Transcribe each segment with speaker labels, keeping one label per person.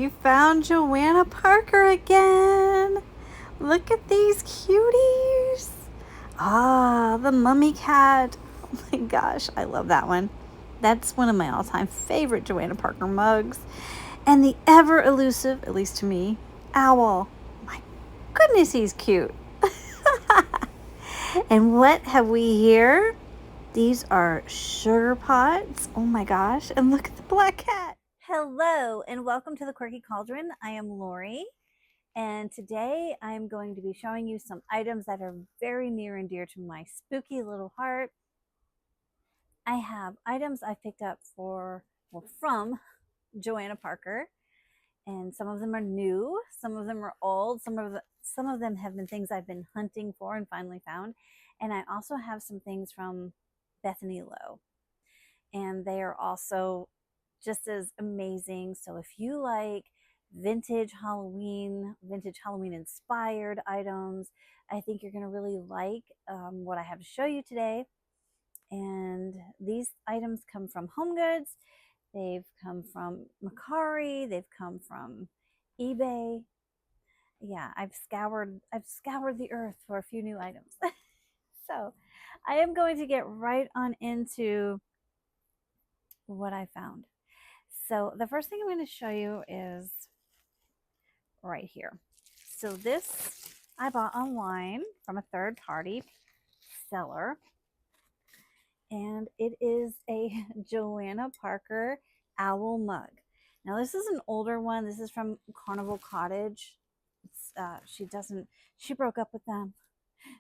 Speaker 1: we found Joanna Parker again. Look at these cuties. Ah, the mummy cat. Oh my gosh, I love that one. That's one of my all-time favorite Joanna Parker mugs. And the ever elusive, at least to me, owl. My goodness, he's cute. And what have we here? These are sugar pots. Oh my gosh. And look at the black cat. Hello, and welcome to the Quirky Cauldron. I am Lori, and today I'm going to be showing you some items that are very near and dear to my spooky little heart. I have items I picked up from Joanna Parker, and some of them are new, some of them are old, some of them have been things I've been hunting for and finally found. And I also have some things from Bethany Low, and they are also just as amazing. So if you like vintage Halloween inspired items, I think you're going to really like what I have to show you today. And these items come from Home Goods. They've come from Macari. They've come from eBay. Yeah, I've scoured the earth for a few new items. So I am going to get right on into what I found. So the first thing I'm going to show you is right here. So this I bought online from a third-party seller, and it is a Joanna Parker owl mug. Now this is an older one. This is from Carnival Cottage. She broke up with them.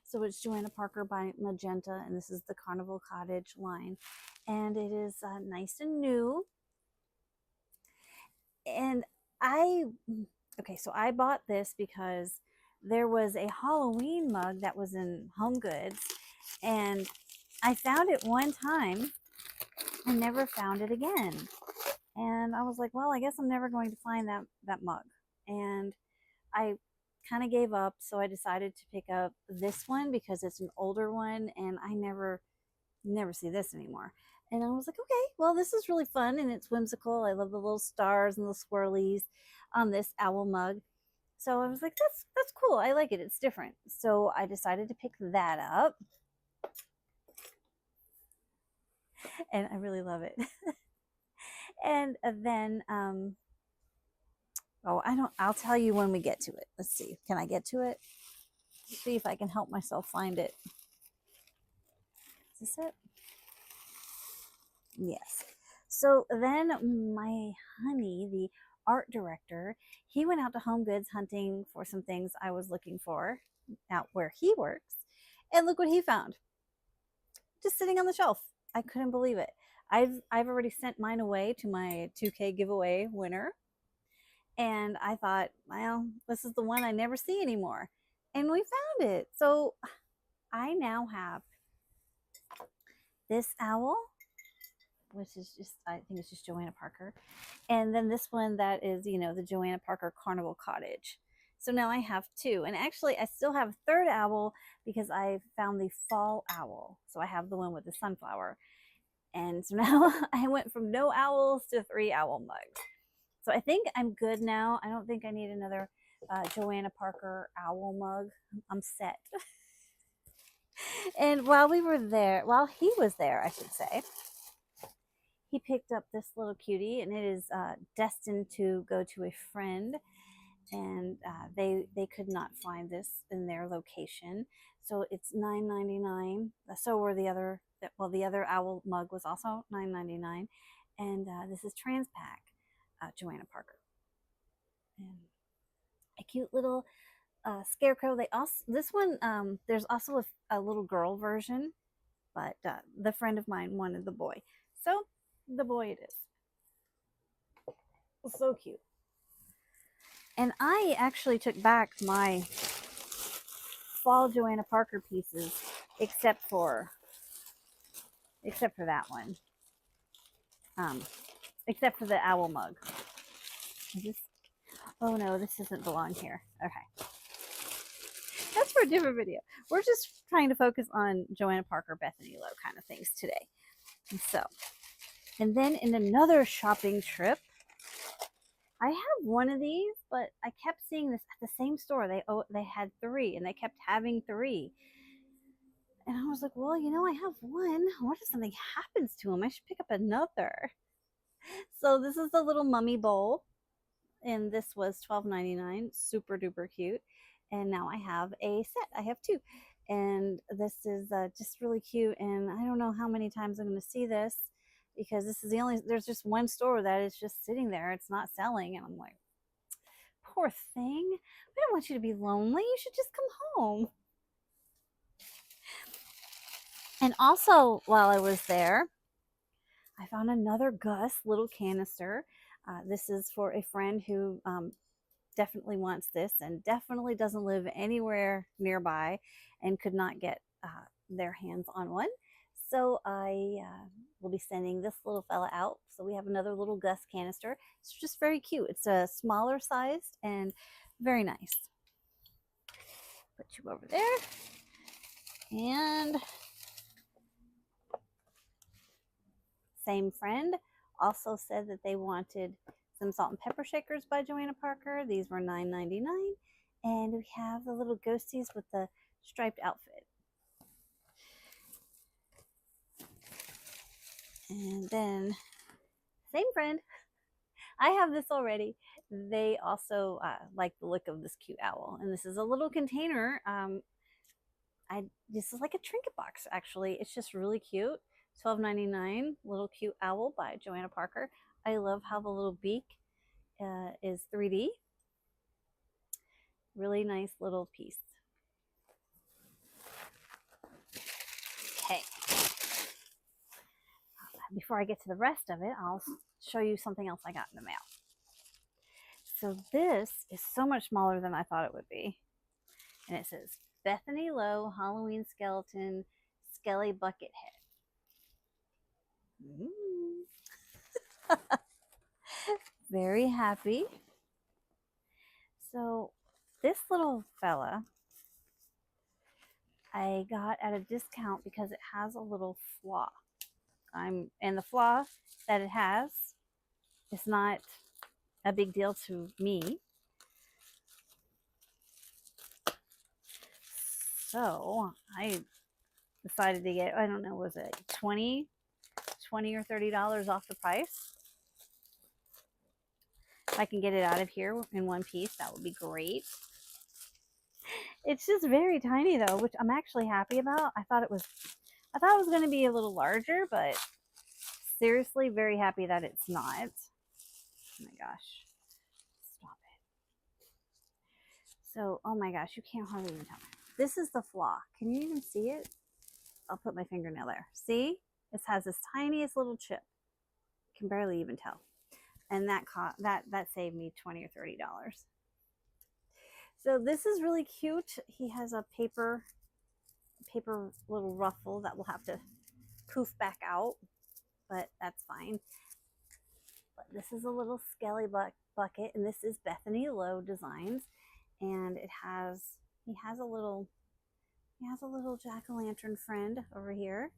Speaker 1: So it's Joanna Parker by Magenta, and this is the Carnival Cottage line. And it is nice and new. And so I bought this because there was a Halloween mug that was in Home Goods, and I found it one time and never found it again. And I was like, well, I guess I'm never going to find that mug. And I kind of gave up, so I decided to pick up this one because it's an older one, and I never see this anymore. And I was like, okay, well, this is really fun and it's whimsical. I love the little stars and the swirlies on this owl mug. So I was like, that's cool. I like it. It's different. So I decided to pick that up. And I really love it. And then, I'll tell you when we get to it. Let's see. Can I get to it? Let's see if I can help myself find it. Is this it? Yes. So then my honey, the art director, he went out to Home Goods hunting for some things I was looking for out where he works. And look what he found. Just sitting on the shelf. I couldn't believe it. I've already sent mine away to my 2K giveaway winner. And I thought, well, this is the one I never see anymore. And we found it. So I now have this owl, which is just, I think it's just Joanna Parker. And then this one that is, the Joanna Parker Carnival Cottage. So now I have two. And actually, I still have a third owl because I found the fall owl. So I have the one with the sunflower. And so now I went from no owls to 3 owl mugs. So I think I'm good now. I don't think I need another Joanna Parker owl mug. I'm set. And while he was there, I should say, he picked up this little cutie, and it is destined to go to a friend, and they could not find this in their location, so it's $9.99. So were the other owl mug was also $9.99, and this is Transpac, Joanna Parker, and a cute little Scarecrow. This one, there's also a little girl version, but the friend of mine wanted the boy, so the boy it is. So cute. And I actually took back my fall Joanna Parker pieces, except for that one. Except for the owl mug. Oh no, this doesn't belong here. Okay. That's for a different video. We're just trying to focus on Joanna Parker, Bethany Low kind of things today. And then in another shopping trip, I have one of these, but I kept seeing this at the same store. They had 3, and they kept having 3. And I was like, well, you know, I have one. What if something happens to him? I should pick up another. So this is the little mummy bowl, and this was $12.99. Super duper cute. And now I have a set. I have 2, and this is just really cute. And I don't know how many times I'm going to see this, because this is there's just one store that is just sitting there. It's not selling, and I'm like, poor thing. We don't want you to be lonely. You should just come home. And also, while I was there, I found another Gus little canister. This is for a friend who definitely wants this and definitely doesn't live anywhere nearby and could not get their hands on one. So I will be sending this little fella out. So we have another little Gus canister. It's just very cute. It's a smaller sized and very nice. Put you over there. And same friend also said that they wanted some salt and pepper shakers by Joanna Parker. These were $9.99. And we have the little ghosties with the striped outfit. And then, same friend, I have this already. They also like the look of this cute owl. And this is a little container. This is like a trinket box, actually. It's just really cute. $12.99, little cute owl by Joanna Parker. I love how the little beak is 3D. Really nice little piece. Okay. Before I get to the rest of it, I'll show you something else I got in the mail. So this is so much smaller than I thought it would be. And it says, Bethany Low Halloween Skeleton Skelly Bucket Head. Very happy. So this little fella I got at a discount because it has a little flaw. And the flaw that it has is not a big deal to me. So I decided to get, I don't know, was it $20 or $30 off the price? If I can get it out of here in one piece, that would be great. It's just very tiny though, which I'm actually happy about. I thought it was going to be a little larger, but seriously, very happy that it's not. Oh my gosh. Stop it. So, oh my gosh, you can't hardly even tell. This is the flaw. Can you even see it? I'll put my fingernail there. See? It has this tiniest little chip. You can barely even tell. And that saved me $20 or $30. So this is really cute. He has a paper little ruffle that will have to poof back out, but that's fine. But this is a little skelly bucket, and this is Bethany Low Designs, and he has a little jack-o'-lantern friend over here.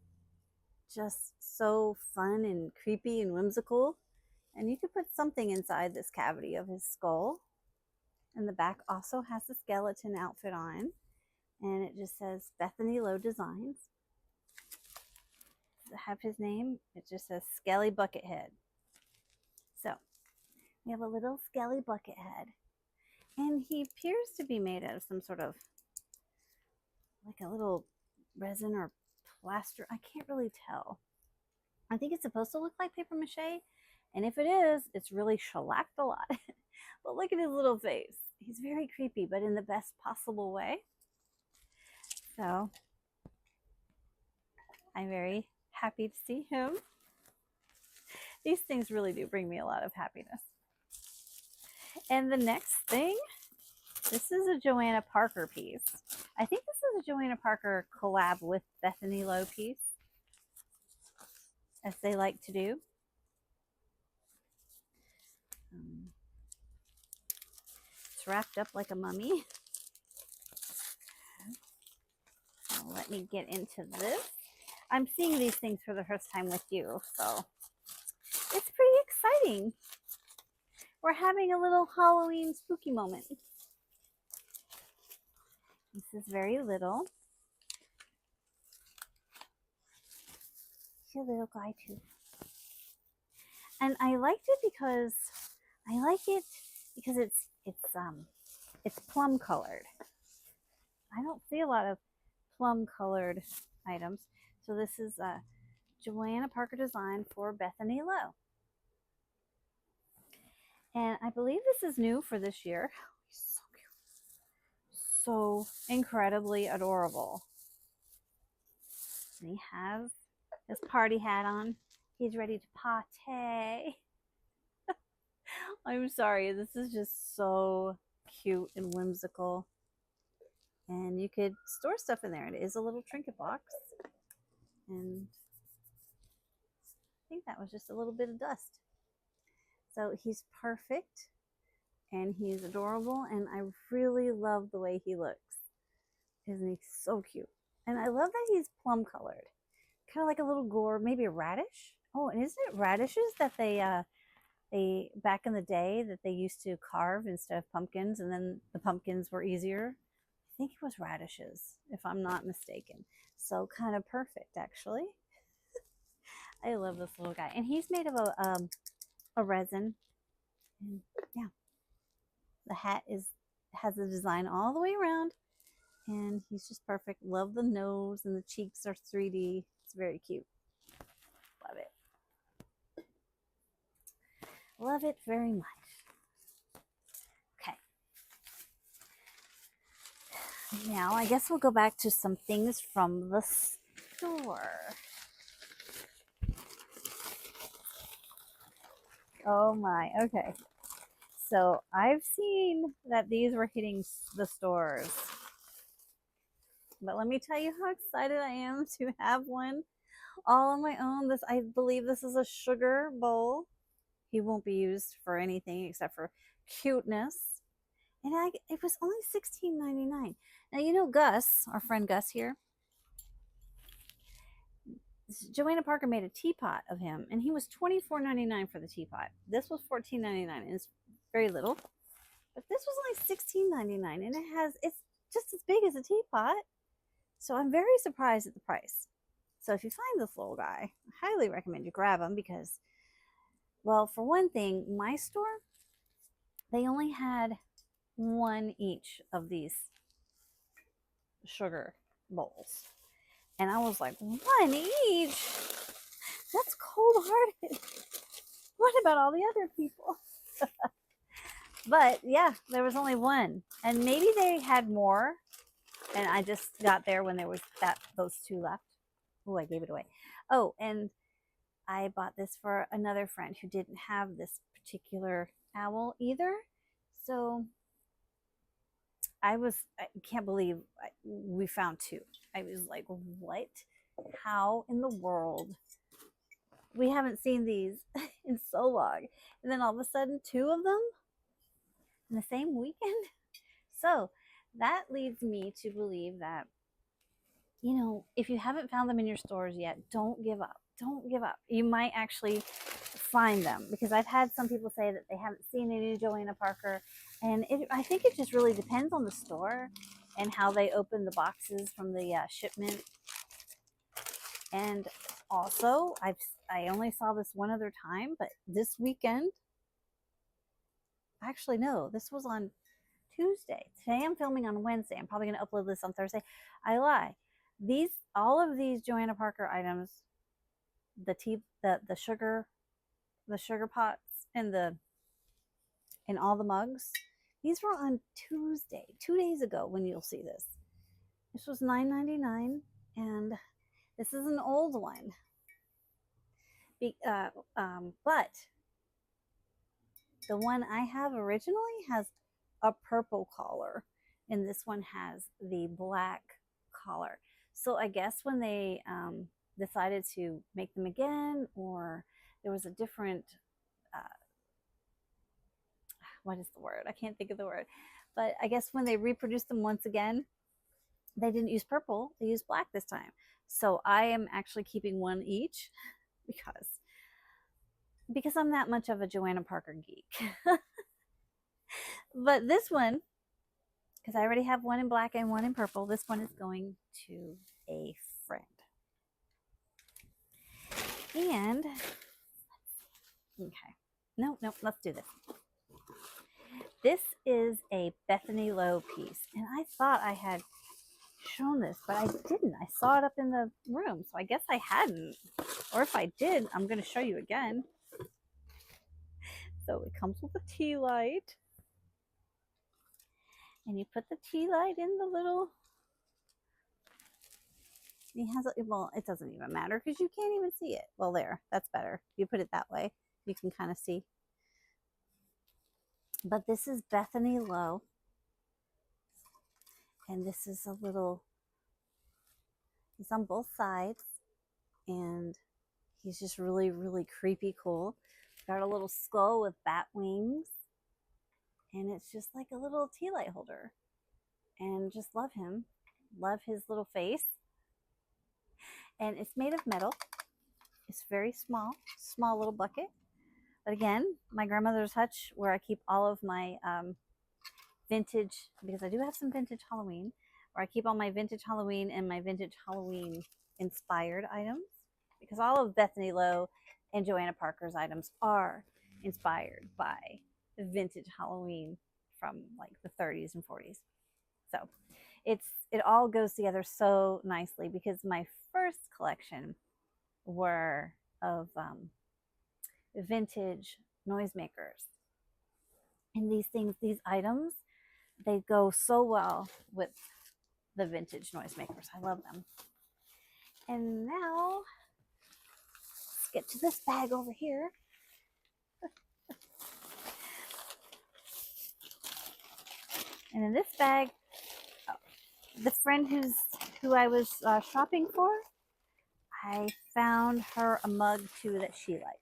Speaker 1: Just so fun and creepy and whimsical. And you could put something inside this cavity of his skull. And the back also has the skeleton outfit on. And it just says Bethany Low Designs. Does it have his name? It just says Skelly Bucket Head. So we have a little Skelly Bucket Head. And he appears to be made out of some sort of, like a little resin or plaster. I can't really tell. I think it's supposed to look like paper mache. And if it is, it's really shellacked a lot. But look at his little face. He's very creepy, but in the best possible way. So I'm very happy to see him. These things really do bring me a lot of happiness. And the next thing, this is a Joanna Parker piece. I think this is a Joanna Parker collab with Bethany Low piece, as they like to do. It's wrapped up like a mummy. So let me get into this. I'm seeing these things for the first time with you, so it's pretty exciting. we're having a little Halloween spooky moment. This is very little. She's a little guy too. And I liked it because it's plum colored. I don't see a lot of plum colored items. So this is a Joanna Parker design for Bethany Low. And I believe this is new for this year. So cute. So incredibly adorable. And he has his party hat on. He's ready to party. I'm sorry, this is just so cute and whimsical. And you could store stuff in there. It is a little trinket box. And I think that was just a little bit of dust. So he's perfect and he's adorable, and I really love the way he looks. Isn't he so cute? And I love that he's plum colored. Kind of like a little gourd, maybe a radish. Oh, and isn't it radishes that they back in the day that they used to carve instead of pumpkins, and then the pumpkins were easier? I think it was radishes, if I'm not mistaken. So kind of perfect, actually. I love this little guy, and he's made of a resin. And yeah, the hat has a design all the way around, and he's just perfect. Love the nose, and the cheeks are 3D. It's very cute. Love it. Love it very much. Okay. Now I guess we'll go back to some things from the store. Oh my, okay. So I've seen that these were hitting the stores. But let me tell you how excited I am to have one all on my own. I believe this is a sugar bowl. He won't be used for anything except for cuteness. And it was only $16.99. Now, you know Gus, our friend Gus here, Joanna Parker made a teapot of him, and he was $24.99 for the teapot. This was $14.99, and it's very little. But this was only $16.99, and it's just as big as a teapot. So I'm very surprised at the price. So if you find this little guy, I highly recommend you grab him because, well, for one thing, my store, they only had one each of these sugar bowls. And I was like, one each? That's cold-hearted. What about all the other people? But yeah, there was only one. And maybe they had more. And I just got there when there was those two left. Oh, I gave it away. Oh, and I bought this for another friend who didn't have this particular owl either. So I can't believe we found two. I was like, what? How in the world? We haven't seen these in so long. And then all of a sudden, two of them in the same weekend. So that leads me to believe that, you know, if you haven't found them in your stores yet, don't give up. Don't give up. You might actually find them, because I've had some people say that they haven't seen any Joanna Parker, and I think it just really depends on the store and how they open the boxes from the shipment. And also, I only saw this one other time, but this weekend, actually no, this was on Tuesday. Today I'm filming on Wednesday. I'm probably going to upload this on Thursday. I lie. All of these Joanna Parker items, the sugar pots, and all the mugs, these were on Tuesday, 2 days ago, when you'll see this. This was $9.99, and this is an old one. But the one I have originally has a purple collar, and this one has the black collar. So I guess when they decided to make them again, or there was a different, what is the word? I can't think of the word. But I guess when they reproduced them once again, they didn't use purple, they used black this time. So I am actually keeping one each because I'm that much of a Joanna Parker geek. But this one, because I already have one in black and one in purple, this one is going to a friend. And, okay. No, let's do this. This is a Bethany Low piece. And I thought I had shown this, but I didn't. I saw it up in the room, so I guess I hadn't. Or if I did, I'm going to show you again. So it comes with a tea light. And you put the tea light in the little... He has a, well, it doesn't even matter because you can't even see it. Well, there, that's better. You put it that way, you can kind of see. But this is Bethany Low. And this is a little, he's on both sides. And he's just really, really creepy cool. Got a little skull with bat wings. And it's just like a little tea light holder. And just love him. Love his little face. And it's made of metal. It's very small little bucket. But again, my grandmother's hutch where I keep all of my vintage, because I do have some vintage Halloween, where I keep all my vintage Halloween and my vintage Halloween inspired items. Because all of Bethany Low and Joanna Parker's items are inspired by the vintage Halloween from like the 30s and 40s. So it all goes together so nicely because my first collection were of vintage noisemakers. And these things, these items, they go so well with the vintage noisemakers. I love them. And now, let's get to this bag over here. And in this bag, the friend who I was shopping for, I found her a mug too that she liked.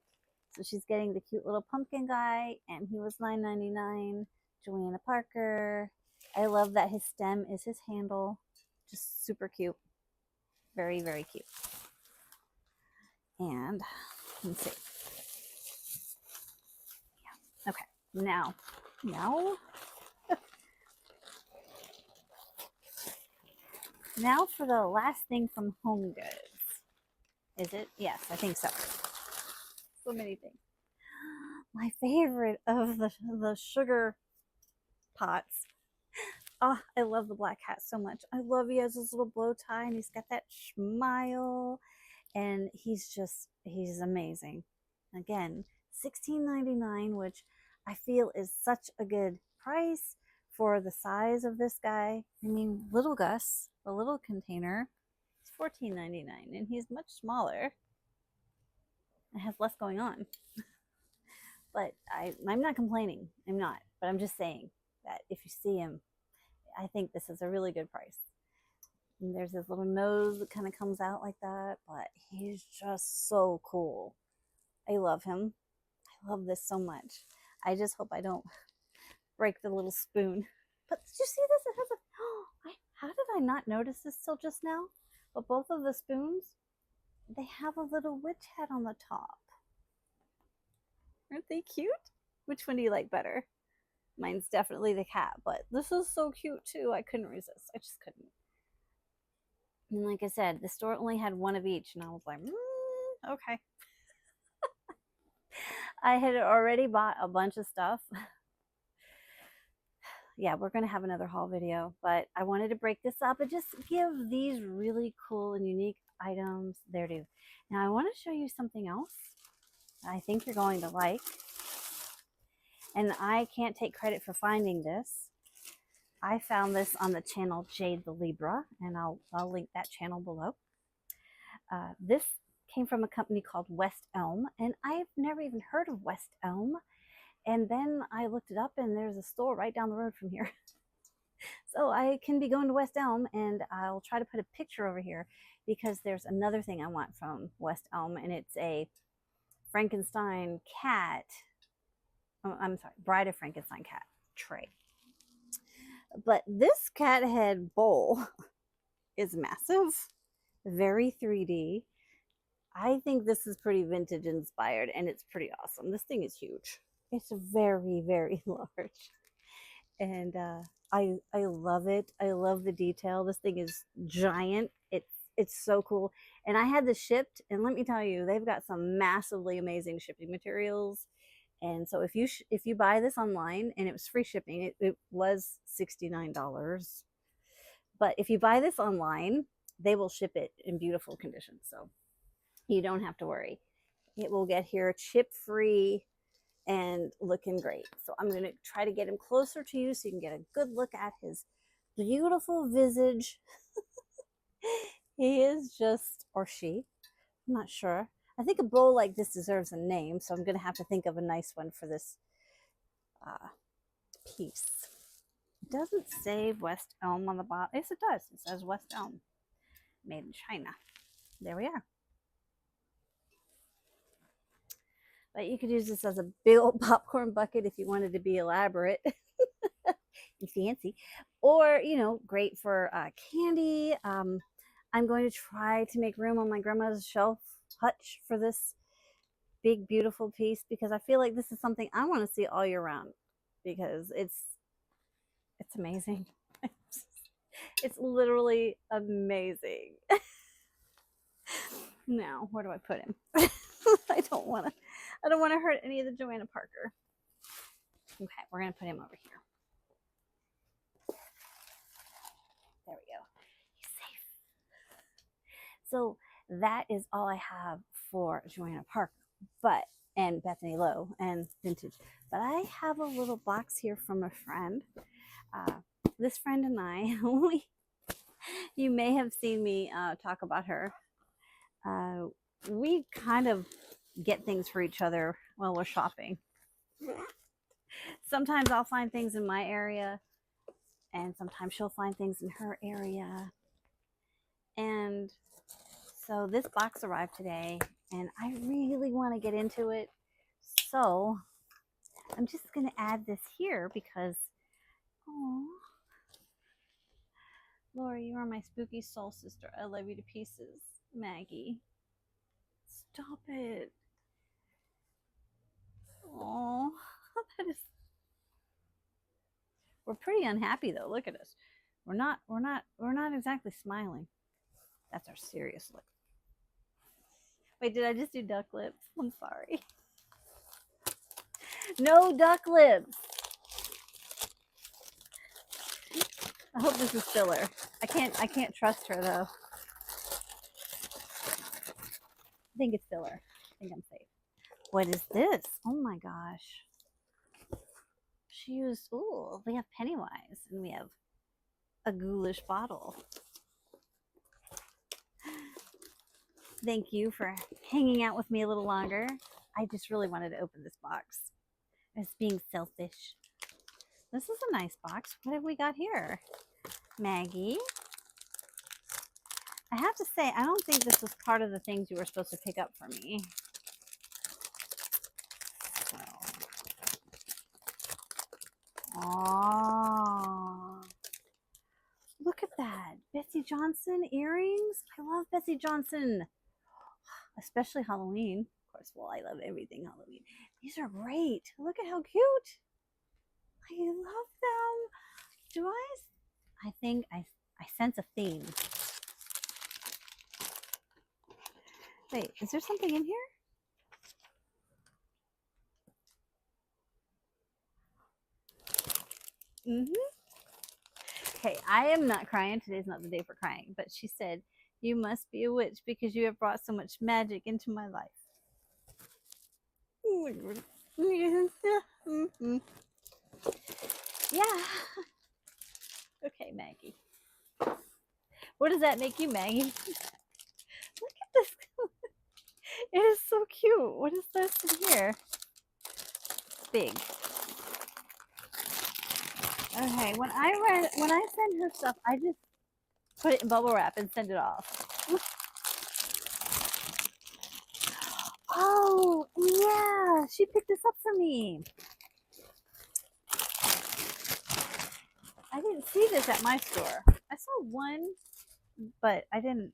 Speaker 1: So she's getting the cute little pumpkin guy, and he was $9.99. Joanna Parker. I love that his stem is his handle. Just super cute. Very, very cute. And let's see. Yeah. Okay. Now now for the last thing from Home Goods. Is it? Yes, I think so. So many things. My favorite of the sugar pots. Oh, I love the black cat so much. I love he has his little bow tie and he's got that smile. And he's amazing. Again, $16.99, which I feel is such a good price for the size of this guy. I mean, little Gus, the little container, is $14.99, and he's much smaller. It has less going on. But I'm not complaining. I'm not. But I'm just saying that if you see him, I think this is a really good price. And there's this little nose that kind of comes out like that, but he's just so cool. I love him. I love this so much. I just hope I don't break the little spoon. But did you see this? It has a, oh, how did I not notice this till just now? But both of the spoons, they have a little witch head on the top. Aren't they cute? Which one do you like better? Mine's definitely the cat, but this is so cute too. I couldn't resist. I just couldn't. And like I said, the store only had one of each, and I was like, okay. I had already bought a bunch of stuff. Yeah, we're going to have another haul video, but I wanted to break this up and just give these really cool and unique items there too. Now I want to show you something else I think you're going to like. And I can't take credit for finding this. I found this on the channel Jade the Libra, and I'll link that channel below. This came from a company called West Elm, and I've never even heard of West Elm. And then I looked it up, and there's a store right down the road from here. So I can be going to West Elm, and I'll try to put a picture over here because there's another thing I want from West Elm, and it's a Frankenstein cat. Oh, I'm sorry, Bride of Frankenstein cat tray. But this cat head bowl is massive, very 3D. I think this is pretty vintage inspired, and it's pretty awesome. This thing is huge. It's very, very large. And I love it. I love the detail. This thing is giant. It's so cool. And I had this shipped, and let me tell you, they've got some massively amazing shipping materials. And so if you buy this online, and it was free shipping, it was $69. But if you buy this online, they will ship it in beautiful condition. So you don't have to worry. It will get here chip free and looking great. So I'm going to try to get him closer to you so you can get a good look at his beautiful visage. He is just, or she, I'm not sure. I think a bowl like this deserves a name, so I'm going to have to think of a nice one for this piece. It doesn't say West Elm on the bottom. Yes, it does. It says West Elm, made in China. There we are. But you could use this as a big old popcorn bucket if you wanted to be elaborate and fancy, or great for candy. I'm going to try to make room on my grandma's shelf hutch for this big beautiful piece, because I feel like this is something I want to see all year round, because it's amazing. It's literally amazing. Now, where do I put him? I don't want to hurt any of the Joanna Parker. Okay, we're going to put him over here. There we go. He's safe. So that is all I have for Joanna Parker, and Bethany Lowe and vintage. But I have a little box here from a friend. This friend and I, you may have seen me talk about her. We kind of get things for each other while we're shopping. Sometimes I'll find things in my area, and sometimes she'll find things in her area. And so this box arrived today, and I really want to get into it. So I'm just going to add this here because, oh, Lori, you are my spooky soul sister. I love you to pieces. Maggie. Stop it. Oh, that is. We're pretty unhappy though. Look at us. We're not exactly smiling. That's our serious look. Wait, did I just do duck lips? I'm sorry. No duck lips. I hope this is filler. I can't trust her though. I think it's filler. I think I'm safe. What is this? Oh my gosh. She used, ooh, we have Pennywise, and we have a ghoulish bottle. Thank you for hanging out with me a little longer. I just really wanted to open this box. I was being selfish. This is a nice box. What have we got here? Maggie. I have to say, I don't think this was part of the things you were supposed to pick up for me. So. Oh, look at that. Betsy Johnson earrings. I love Betsy Johnson, especially Halloween. Of course, well, I love everything Halloween. These are great. Look at how cute. I love them. Do I think I sense a theme. Wait, is there something in here? Okay, I am not crying. Today's not the day for crying. But she said, you must be a witch because you have brought so much magic into my life. Yeah. Okay, Maggie. What does that make you, Maggie? Look at this. It is so cute. What is this in here? Big. Okay, when I send her stuff, I just put it in bubble wrap and send it off. Oh, yeah, she picked this up for me. I didn't see this at my store. I saw one, but I didn't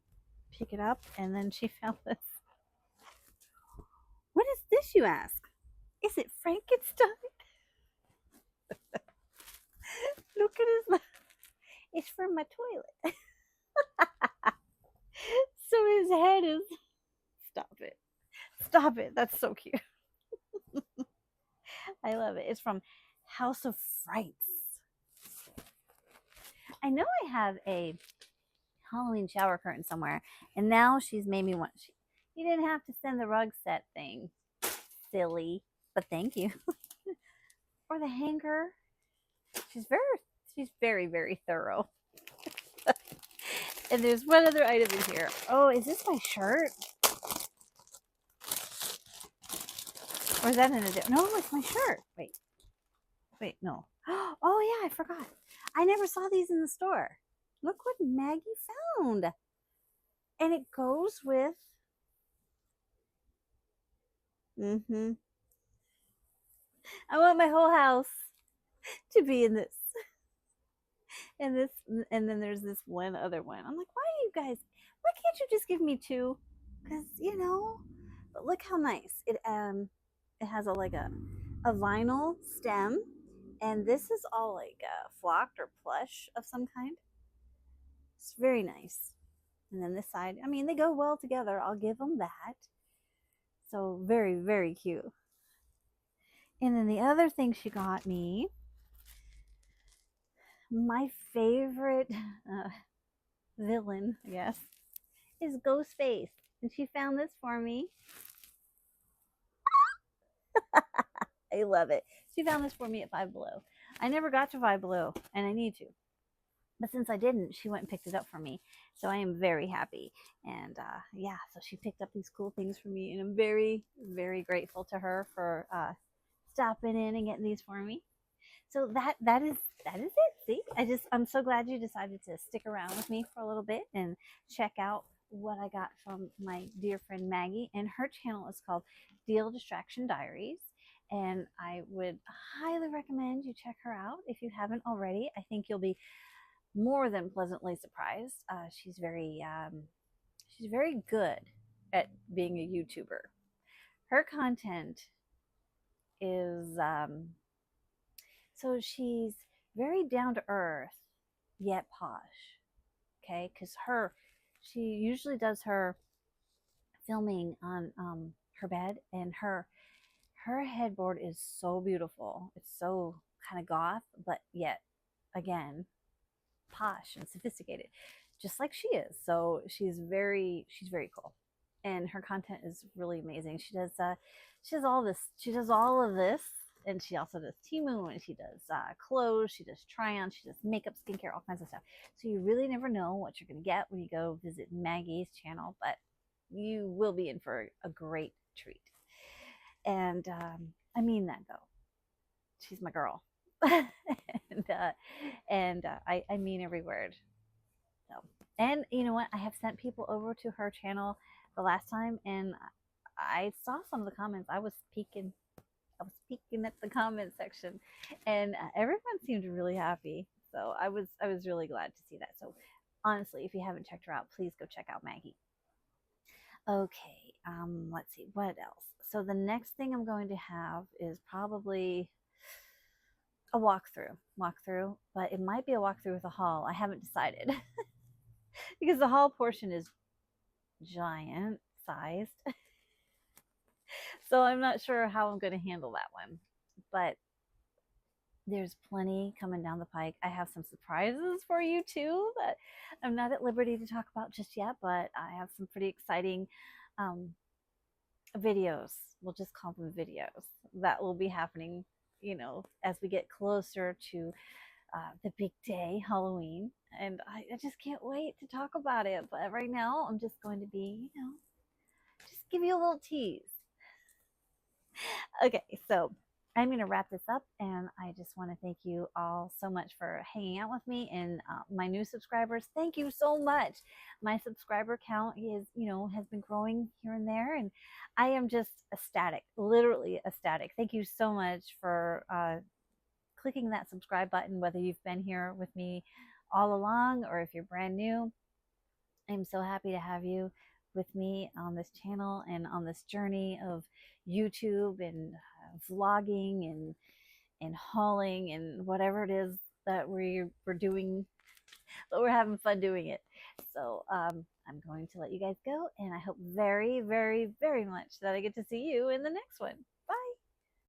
Speaker 1: pick it up, and then she found this. What is this, you ask? Is it Frankenstein? It's for my toilet. So his head is, stop it, that's so cute. I love it. It's from House of Frights. I know I have a Halloween shower curtain somewhere, and now she's made me want. You didn't have to send the rug set thing, silly, but thank you. Or the hanger. She's very, very thorough. And there's one other item in here. Oh, is this my shirt? Or is that in a different? No, it's my shirt. Wait, no. Oh yeah, I forgot. I never saw these in the store. Look what Maggie found. And it goes with I want my whole house to be in this. And this, and then there's this one other one. I'm like, why can't you just give me two? Because but look how nice. It has a vinyl stem, and this is all like flocked or plush of some kind. It's very nice. And then this side, I mean, they go well together. I'll give them that. So very, very cute. And then the other thing she got me, my favorite villain, I guess, is Ghostface. And she found this for me. I love it. She found this for me at Five Below. I never got to Five Below, and I need to. But since I didn't, she went and picked it up for me. So I am very happy. And yeah, so she picked up these cool things for me. And I'm very, very grateful to her for stopping in and getting these for me. So that is it. See, I'm so glad you decided to stick around with me for a little bit and check out what I got from my dear friend Maggie. And her channel is called Deal Distraction Diaries. And I would highly recommend you check her out if you haven't already. I think you'll be more than pleasantly surprised. She's very good at being a YouTuber. Her content is so she's very down to earth yet posh. Okay, because she usually does her filming on her bed, and her headboard is so beautiful. It's so kind of goth, but yet again posh and sophisticated, just like she is. So she's very cool, and her content is really amazing. She does all of this, and she also does Temu, and she does clothes, she does try-on, she does makeup, skincare, all kinds of stuff. So you really never know what you're going to get when you go visit Maggie's channel, but you will be in for a great treat. And I mean that though. She's my girl. and I mean every word. So, and you know what? I have sent people over to her channel the last time, and I saw some of the comments. I was peeking at the comment section, and everyone seemed really happy. So I was really glad to see that. So honestly, if you haven't checked her out, please go check out Maggie. Okay, let's see what else. So the next thing I'm going to have is probably a walkthrough, but it might be a walkthrough with a haul. I haven't decided because the haul portion is giant sized. So I'm not sure how I'm going to handle that one, but there's plenty coming down the pike. I have some surprises for you too that I'm not at liberty to talk about just yet, but I have some pretty exciting videos. We'll just call them videos that will be happening, as we get closer to the big day, Halloween. And I just can't wait to talk about it. But right now, I'm just going to be, just give you a little tease. Okay, so I'm going to wrap this up, and I just want to thank you all so much for hanging out with me. And my new subscribers, thank you so much. My subscriber count has been growing here and there, and I am just ecstatic, literally ecstatic. Thank you so much for clicking that subscribe button, whether you've been here with me all along or if you're brand new. I'm so happy to have you with me on this channel and on this journey of YouTube and vlogging and hauling and whatever it is that we're doing but we're having fun doing it. So I'm going to let you guys go, and I hope very, very, very much that I get to see you in the next one.